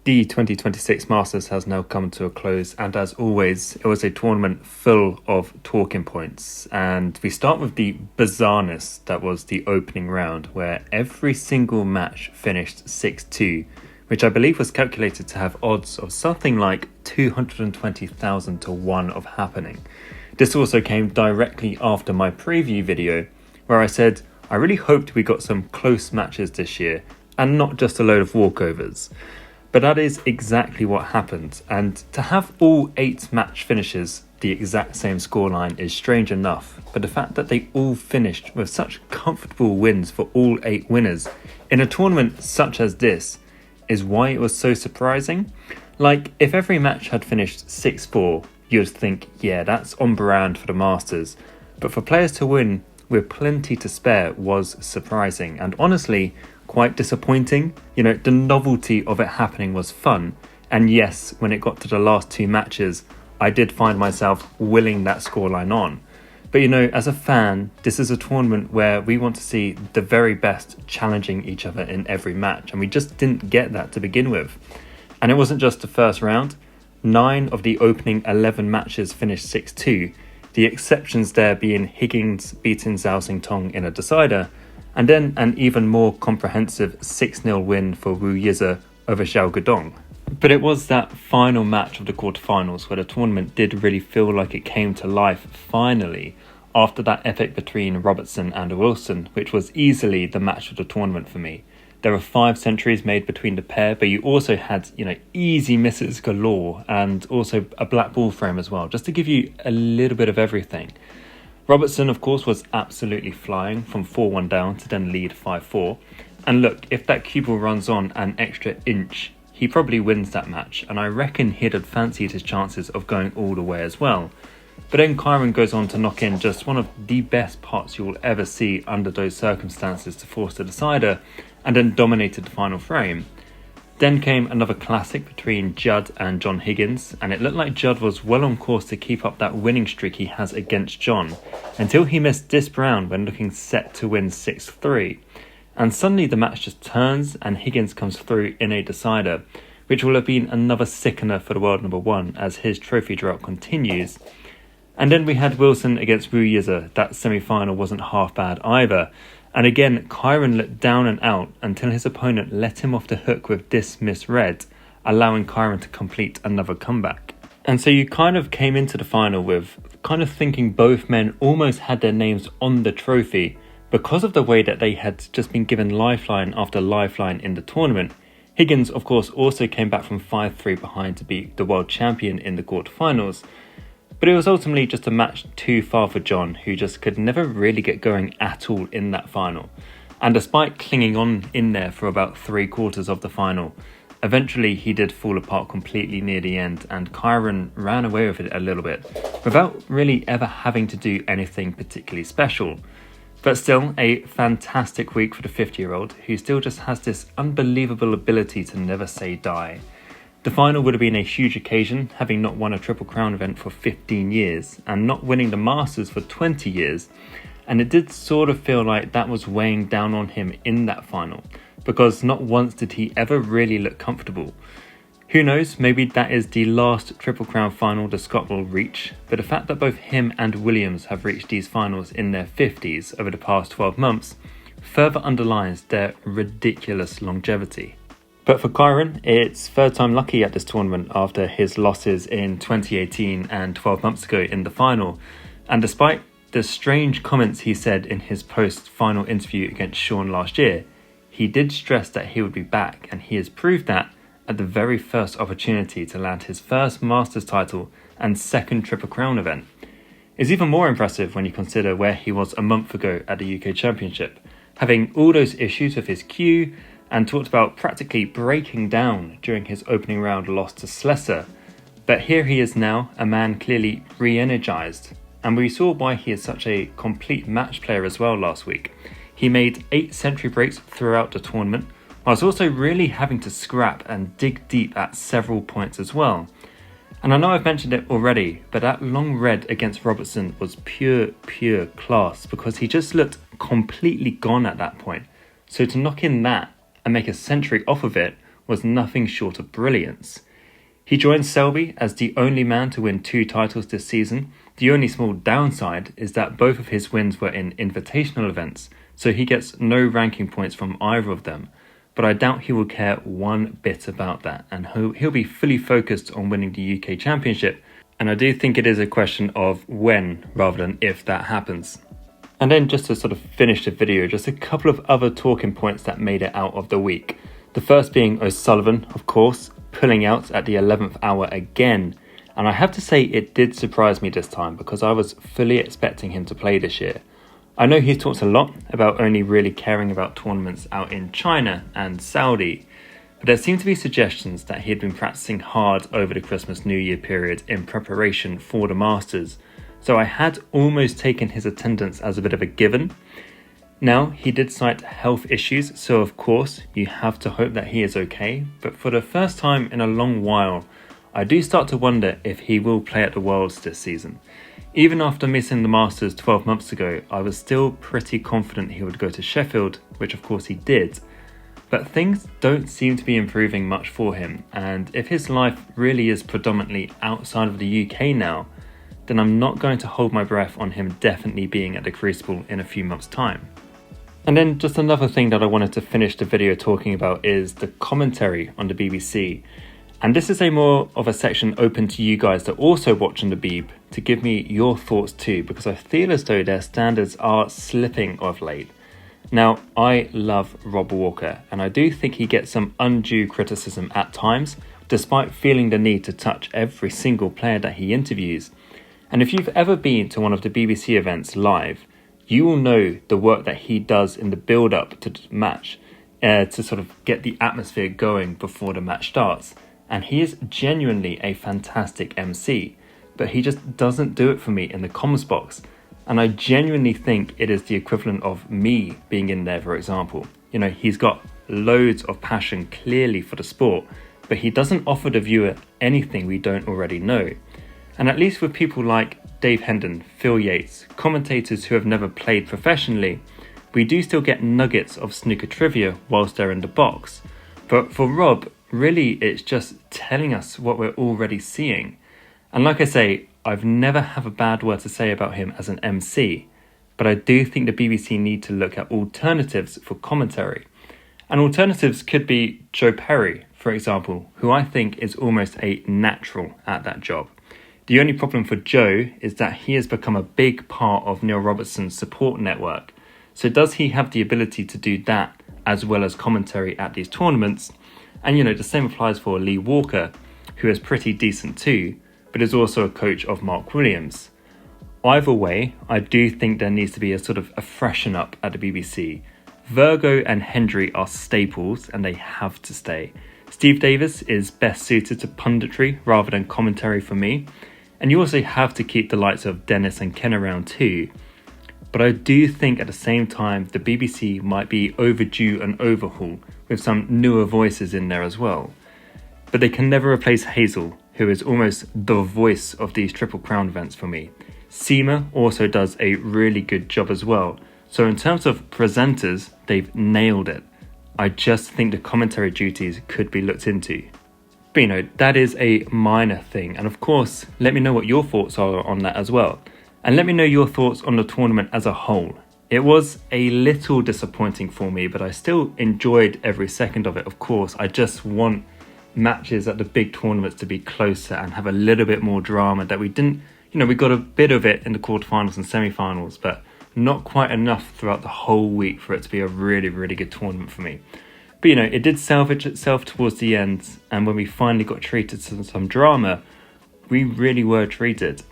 The 2026 Masters has now come to a close, and as always, it was a tournament full of talking points. And we start with the bizarreness that was the opening round, where every single match finished 6-2, which I believe was calculated to have odds of something like 220,000 to 1 of happening. This also came directly after my preview video, where I said I really hoped we got some close matches this year, and not just a load of walkovers. But that is exactly what happened, and to have all 8 match finishes the exact same scoreline is strange enough, but the fact that they all finished with such comfortable wins for all 8 winners in a tournament such as this is why it was so surprising. Like, if every match had finished 6-4, you'd think, yeah, that's on brand for the Masters, but for players to win with plenty to spare was surprising, and honestly, quite disappointing. You know, the novelty of it happening was fun, and yes, when it got to the last 2 matches, I did find myself willing that scoreline on. But you know, as a fan, this is a tournament where we want to see the very best challenging each other in every match, and we just didn't get that to begin with. And it wasn't just the first round. 9 of the opening 11 matches finished 6-2, the exceptions there being Higgins beating Zhao Xingtong in a decider, and then an even more comprehensive 6-0 win for Wu Yize over Zhao Guodong. But it was that final match of the quarterfinals where the tournament did really feel like it came to life finally, after that epic between Robertson and Wilson, which was easily the match of the tournament for me. There were 5 centuries made between the pair, but you also had, easy misses galore, and also a black ball frame as well, just to give you a little bit of everything. Robertson, of course, was absolutely flying from 4-1 down to then lead 5-4. And look, if that cue ball runs on an extra inch, he probably wins that match, and I reckon he'd have fancied his chances of going all the way as well. But then Kyren goes on to knock in just one of the best pots you will ever see under those circumstances to force the decider, and then dominated the final frame. Then came another classic between Judd and John Higgins, and it looked like Judd was well on course to keep up that winning streak he has against John, until he missed this round when looking set to win 6-3. And suddenly the match just turns and Higgins comes through in a decider, which will have been another sickener for the world number 1 as his trophy drought continues. And then we had Wilson against Wu Yize. That semi-final wasn't half bad either. And again, Kyren looked down and out until his opponent let him off the hook with this misread, allowing Kyren to complete another comeback. And so you kind of came into the final with kind of thinking both men almost had their names on the trophy because of the way that they had just been given lifeline after lifeline in the tournament. Higgins, of course, also came back from 5-3 behind to beat the world champion in the quarterfinals. But it was ultimately just a match too far for John, who just could never really get going at all in that final. And despite clinging on in there for about 3/4 of the final, eventually he did fall apart completely near the end, and Kyren ran away with it a little bit, without really ever having to do anything particularly special. But still, a fantastic week for the 50-year-old, who still just has this unbelievable ability to never say die. The final would have been a huge occasion, having not won a Triple Crown event for 15 years and not winning the Masters for 20 years, and it did sort of feel like that was weighing down on him in that final, because not once did he ever really look comfortable. Who knows, maybe that is the last Triple Crown final the Scot will reach, but the fact that both him and Williams have reached these finals in their 50s over the past 12 months further underlines their ridiculous longevity. But for Kyren, it's 3rd time lucky at this tournament after his losses in 2018 and 12 months ago in the final. And despite the strange comments he said in his post-final interview against Sean last year, he did stress that he would be back, and he has proved that at the very first opportunity to land his first Masters title and 2nd Triple Crown event. It's even more impressive when you consider where he was a month ago at the UK Championship, having all those issues with his cue, and talked about practically breaking down during his opening round loss to Slesser. But here he is now, a man clearly re-energised, and we saw why he is such a complete match player as well last week. He made 8 century breaks throughout the tournament, whilst also really having to scrap and dig deep at several points as well. And I know I've mentioned it already, but that long red against Robertson was pure class, because he just looked completely gone at that point. So to knock in that and make a century off of it was nothing short of brilliance. He joined Selby as the only man to win 2 titles this season. The only small downside is that both of his wins were in invitational events, so he gets no ranking points from either of them. But I doubt he will care one bit about that, and he'll be fully focused on winning the UK Championship, and I do think it is a question of when rather than if that happens. And then just to sort of finish the video, just a couple of other talking points that made it out of the week. The first being O'Sullivan, of course, pulling out at the 11th hour again. And I have to say it did surprise me this time because I was fully expecting him to play this year. I know he's talked a lot about only really caring about tournaments out in China and Saudi, but there seemed to be suggestions that he had been practicing hard over the Christmas New Year period in preparation for the Masters, so I had almost taken his attendance as a bit of a given. Now, he did cite health issues, so of course you have to hope that he is okay, but for the first time in a long while, I do start to wonder if he will play at the Worlds this season. Even after missing the Masters 12 months ago, I was still pretty confident he would go to Sheffield, which of course he did. But things don't seem to be improving much for him, and if his life really is predominantly outside of the UK now, then I'm not going to hold my breath on him definitely being at the Crucible in a few months' time. And then just another thing that I wanted to finish the video talking about is the commentary on the BBC. And this is a more of a section open to you guys that also watch on the Beeb to give me your thoughts too, because I feel as though their standards are slipping of late. Now, I love Rob Walker, and I do think he gets some undue criticism at times, despite feeling the need to touch every single player that he interviews. And if you've ever been to one of the BBC events live, you will know the work that he does in the build-up to the match to sort of get the atmosphere going before the match starts. And he is genuinely a fantastic MC, but he just doesn't do it for me in the comms box. And I genuinely think it is the equivalent of me being in there, for example. You know, he's got loads of passion clearly for the sport, but he doesn't offer the viewer anything we don't already know. And at least with people like Dave Hendon, Phil Yates, commentators who have never played professionally, we do still get nuggets of snooker trivia whilst they're in the box. But for Rob, really it's just telling us what we're already seeing. And like I say, I've never have a bad word to say about him as an MC, but I do think the BBC need to look at alternatives for commentary. And alternatives could be Joe Perry, for example, who I think is almost a natural at that job. The only problem for Joe is that he has become a big part of Neil Robertson's support network. So does he have the ability to do that as well as commentary at these tournaments? And you know, the same applies for Lee Walker, who is pretty decent too, but is also a coach of Mark Williams. Either way, I do think there needs to be a sort of a freshen up at the BBC. Virgo and Hendry are staples and they have to stay. Steve Davis is best suited to punditry rather than commentary for me. And you also have to keep the likes of Dennis and Ken around too. But I do think at the same time the BBC might be overdue an overhaul with some newer voices in there as well. But they can never replace Hazel, who is almost the voice of these Triple Crown events for me. Seema also does a really good job as well. So in terms of presenters, they've nailed it. I just think the commentary duties could be looked into. But you know, that is a minor thing. And of course, let me know what your thoughts are on that as well. And let me know your thoughts on the tournament as a whole. It was a little disappointing for me, but I still enjoyed every second of it. Of course, I just want matches at the big tournaments to be closer and have a little bit more drama that we didn't, you know, we got a bit of it in the quarterfinals and semi-finals, but not quite enough throughout the whole week for it to be a really, really good tournament for me. But you know, it did salvage itself towards the end, and when we finally got treated to some drama, we really were treated.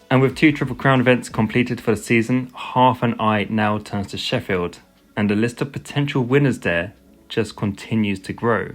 And with 2 Triple Crown events completed for the season, half an eye now turns to Sheffield, and the list of potential winners there just continues to grow.